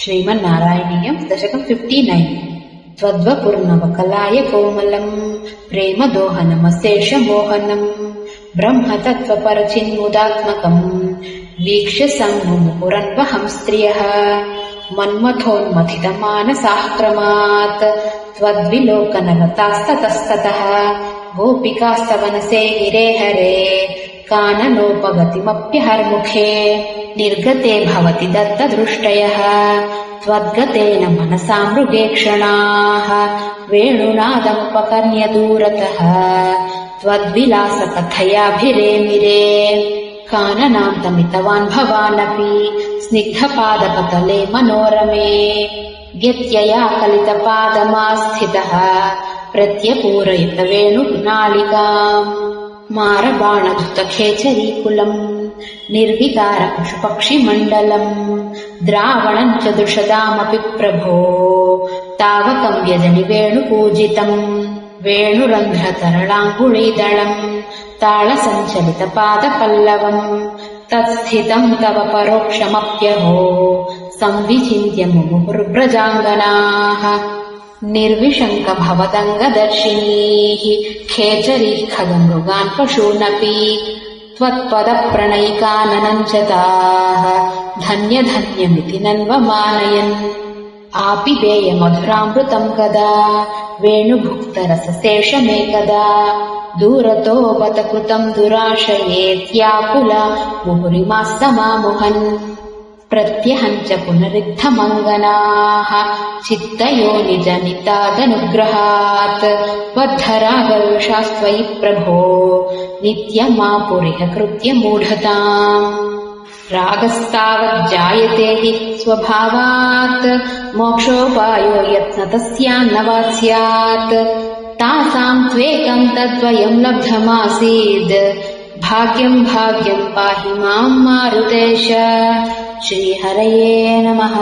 श्रीमन्नारायणीयं दशकं 59। त्वद्वपुर्नवकलाय कोमलम् प्रेमदोहनमशेषमोहनम् ब्रह्मतत्त्वपरचिन्मुदात्मकम् वीक्ष्य सम्मुमुहुरन्वहं स्त्रियः मन्मथोन्मथितमानसाः क्रमात् त्वद्विलोकनलतास्ततस्ततः गोपिकास्तवनसे गिरे हरे काननोपगतिमप्यहर्मुखे निर्गते भवति दत्तदृष्टयः त्वद्गतेन मनसा मृगेक्षणाः वेणुनादमुपकर्ण्य दूरतः त्वद्विलासकथयाभिरेमिरे काननान्तमितवान् भवानपि स्निग्धपादपतले मनोरमे व्यत्ययाकलितपादमास्थितः प्रत्यपूरयित वेणुनालिकाम् मारबाणधुतखेचरीकुलम् निर्विकारपशुपक्षिमण्डलम् द्रावणम् च दृशदामपि प्रभो तावकम् व्यजनि वेणुपूजितम् वेणुरन्ध्रतरलाङ्गुळीदळम् ताळसञ्चलितपादपल्लवम् तत्स्थितम् तव परोक्षमप्यहो संविचिन्त्य मुमुहुर्व्रजाङ्गनाः निर्विशङ्क भवदङ्गदर्शिनीः खेचरीः खगमृगान् पशूनपि त्वत्पदप्रणयिकाननम् च ताः धन्यधन्यमिति नन्वमानयन् आपिबेयमधुरामृतम् कदा वेणुभुक्तरसशेषमेकदा दूरतो बत कृतम् दुराशयेत्याकुला मुहुरिमास्तमामुहन् प्रत्यहञ्च पुनरिद्धमङ्गनाः चित्तयोनिजनितादनुग्रहात् बद्धरागरुषास्त्वयि प्रभो नित्यमापुरिह कृत्य मूढताम् रागस्तावज्जायते हि स्वभावात् मोक्षोपायो यत्नतस्यान्नवात् स्यात् तासाम् त्वेकम् तद्वयम् लब्धमासीद् भाग्यम् भाग्यम् पाहि माम् मारुतेश। श्रीहरये नमः।